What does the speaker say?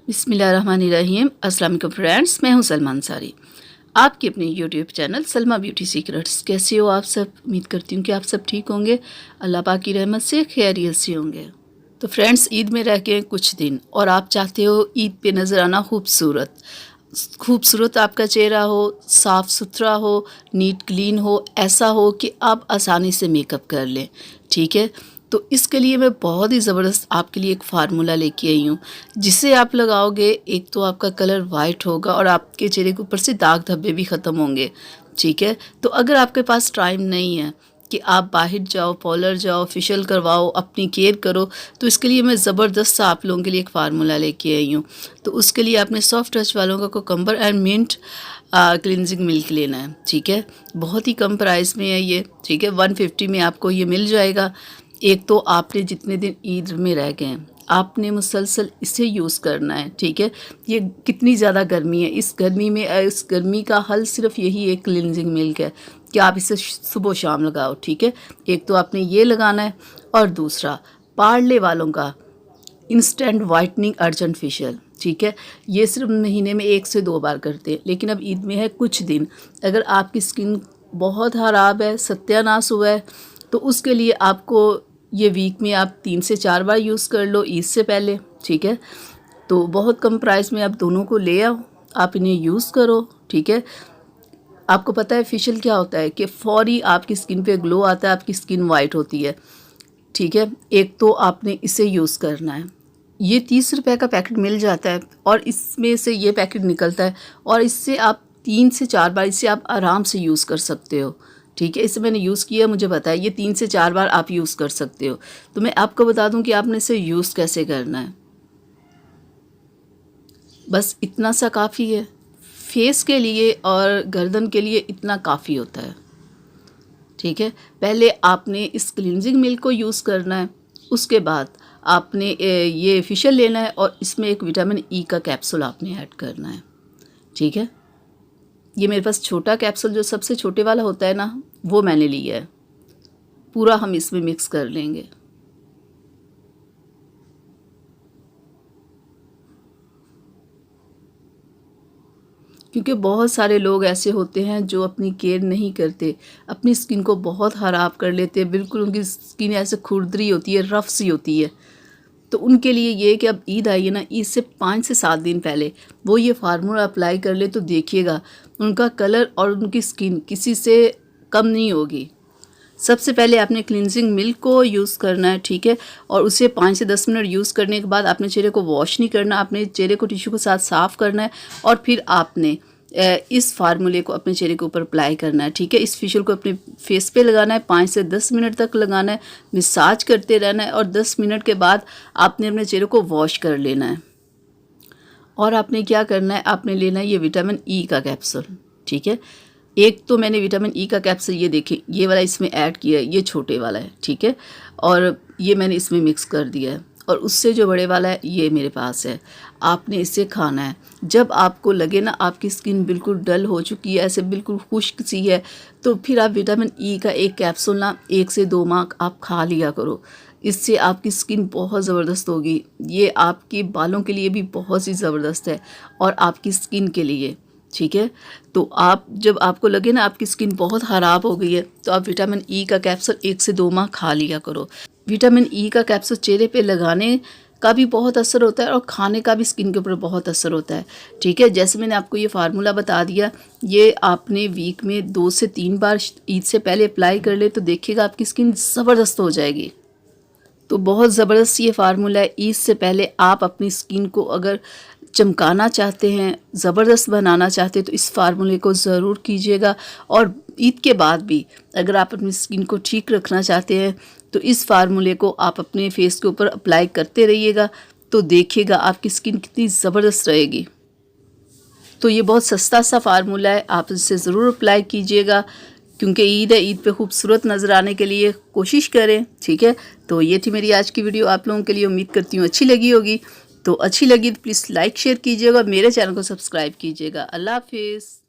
बिस्मिल्लाहिर्रहमानिर्रहीम। अस्सलाम वालेकुम फ्रेंड्स, मैं हूं सलमा अंसारी, आपकी अपने YouTube channel Salma beauty secrets. कैसे हो आप सब? उम्मीद करती हूं कि आप सब ठीक होंगे, अल्लाह पाक की रहमत से खैरियत से होंगे। तो फ्रेंड्स, ईद में रह गए कुछ दिन और आप चाहते हो ईद पे नज़र आना खूबसूरत आपका चेहरा हो, साफ़ सुथरा हो, नीट क्लीन हो, ऐसा हो कि आप आसानी से मेकअप कर लें। ठीक है, तो इसके लिए मैं बहुत ही ज़बरदस्त आपके लिए एक फार्मूला लेके आई हूँ, जिसे आप लगाओगे एक तो आपका कलर वाइट होगा और आपके चेहरे के ऊपर से दाग धब्बे भी ख़त्म होंगे। ठीक है, तो अगर आपके पास टाइम नहीं है कि आप बाहर जाओ, पार्लर जाओ, फेशियल करवाओ, अपनी केयर करो, तो इसके लिए मैं ज़बरदस्त सा आप लोगों के लिए एक फार्मूला लेके आई हूँ। तो उसके लिए आपने सॉफ्ट टच वालों का cucumber and mint cleansing milk लेना है। ठीक है, बहुत ही कम प्राइस में है ये। ठीक है, 150 में आपको ये मिल जाएगा। एक तो आपने जितने दिन ईद में रह गए हैं, आपने मुसलसल इसे यूज़ करना है। ठीक है, ये कितनी ज़्यादा गर्मी है, इस गर्मी का हल सिर्फ यही एक क्लिनजिंग मिल्क है कि आप इसे सुबह शाम लगाओ। ठीक है, एक तो आपने ये लगाना है और दूसरा पार्ले वालों का इंस्टेंट वाइटनिंग अर्जेंट फेशियल। ठीक है, ये सिर्फ महीने में 1 से 2 बार करते हैं, लेकिन अब ईद में है कुछ दिन। अगर आपकी स्किन बहुत ख़राब है, सत्यानाश हुआ है, तो उसके लिए आपको ये वीक में आप 3 से 4 बार यूज़ कर लो ईद से पहले। ठीक है, तो बहुत कम प्राइस में आप दोनों को ले आओ, आप इन्हें यूज़ करो। ठीक है, आपको पता है फेशियल क्या होता है कि फौरी आपकी स्किन पे ग्लो आता है, आपकी स्किन वाइट होती है। ठीक है, एक तो आपने इसे यूज़ करना है। ये 30 रुपए का पैकेट मिल जाता है और इसमें से ये पैकेट निकलता है और इससे आप 3 से 4 बार इसे आप आराम से यूज़ कर सकते हो। ठीक है, इसे मैंने यूज़ किया, मुझे पता है ये 3 से 4 बार आप यूज़ कर सकते हो। तो मैं आपको बता दूं कि आपने इसे यूज़ कैसे करना है। बस इतना सा काफ़ी है, फेस के लिए और गर्दन के लिए इतना काफ़ी होता है। ठीक है, पहले आपने इस क्लींजिंग मिल्क को यूज़ करना है, उसके बाद आपने ये फेशियल लेना है और इसमें एक विटामिन ई का कैप्सूल आपने ऐड करना है। ठीक है, ये मेरे पास छोटा कैप्सूल जो सबसे छोटे वाला होता है ना, वो मैंने लिया है। पूरा हम इसमें मिक्स कर लेंगे। क्योंकि बहुत सारे लोग ऐसे होते हैं जो अपनी केयर नहीं करते, अपनी स्किन को बहुत ख़राब कर लेते हैं, बिल्कुल उनकी स्किन ऐसे खुरदरी होती है, रफ सी होती है। तो उनके लिए ये कि अब ईद आई है ना, ईद से 5 से 7 दिन पहले वो ये फार्मूला अप्लाई कर ले, तो देखिएगा उनका कलर और उनकी स्किन किसी से कम नहीं होगी। सबसे पहले आपने क्लिनजिंग मिल्क को यूज़ करना है। ठीक है, और उसे 5 से 10 मिनट यूज़ करने के बाद आपने चेहरे को वॉश नहीं करना, आपने चेहरे को टिश्यू के साथ साफ़ करना है और फिर आपने इस फार्मूले को अपने चेहरे के ऊपर अप्लाई करना है। ठीक है, इस फेशियल को अपने फेस पे लगाना है, 5 से 10 मिनट तक लगाना है, मसाज करते रहना है और 10 मिनट के बाद आपने अपने चेहरे को वॉश कर लेना है। और आपने क्या करना है, आपने लेना है ये विटामिन ई का कैप्सूल। ठीक है, एक तो मैंने विटामिन ई का कैप्सूल ये देखें, ये वाला इसमें ऐड किया है, ये छोटे वाला है। ठीक है, और ये मैंने इसमें मिक्स कर दिया है और उससे जो बड़े वाला है ये मेरे पास है। आपने इसे खाना है जब आपको लगे ना आपकी स्किन बिल्कुल डल हो चुकी है, ऐसे बिल्कुल खुश्क सी है, तो फिर आप विटामिन ई का एक कैप्सूल ना 1 से 2 माह आप खा लिया करो। इससे आपकी स्किन बहुत ज़बरदस्त होगी। ये आपके बालों के लिए भी बहुत ही ज़बरदस्त है और आपकी स्किन के लिए। ठीक है, तो आप जब आपको लगे ना आपकी स्किन बहुत ख़राब हो गई है, तो आप विटामिन ई का कैप्सूल 1 से 2 माह खा लिया करो। विटामिन ई का कैप्सूल चेहरे पे लगाने का भी बहुत असर होता है और खाने का भी स्किन के ऊपर बहुत असर होता है। ठीक है, जैसे मैंने आपको ये फार्मूला बता दिया, ये आपने वीक में 2 से 3 बार ईद से पहले अप्लाई कर ले, तो देखिएगा आपकी स्किन ज़बरदस्त हो जाएगी। तो बहुत ज़बरदस्त ये फार्मूला है। ईद से पहले आप अपनी स्किन को अगर चमकाना चाहते हैं, ज़बरदस्त बनाना चाहते हैं, तो इस फार्मूले को ज़रूर कीजिएगा। और ईद के बाद भी अगर आप अपनी स्किन को ठीक रखना चाहते हैं, तो इस फार्मूले को आप अपने फेस के ऊपर अप्लाई करते रहिएगा, तो देखिएगा आपकी स्किन कितनी ज़बरदस्त रहेगी। तो ये बहुत सस्ता सा फार्मूला है, आप इसे ज़रूर अप्लाई कीजिएगा, क्योंकि ईद है, ईद पे खूबसूरत नज़र आने के लिए कोशिश करें। ठीक है, तो ये थी मेरी आज की वीडियो, आप लोगों के लिए उम्मीद करती हूँ अच्छी लगी होगी। तो अच्छी लगी तो प्लीज़ लाइक शेयर कीजिएगा, मेरे चैनल को सब्सक्राइब कीजिएगा। अल्लाह हाफिज़।